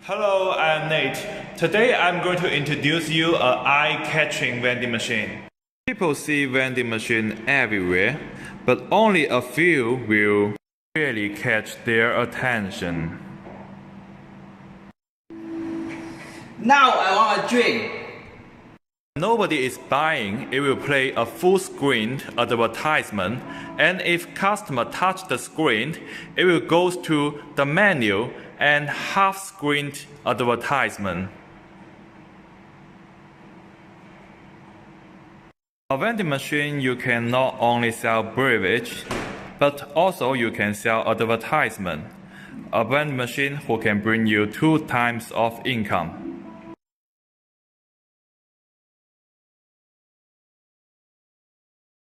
Hello, I'm Nate. Today I'm going to introduce you an eye-catching vending machine. People see vending machine everywhere, but only a few will really catch their attention. Now I want a drink. Nobody is buying, it will play a full screen advertisement, and if customer touch the screen, it will go to the menu and half-screened advertisement. A vending machine, you can not only sell beverage, but also you can sell advertisement. A vending machine who can bring you 2 times of income.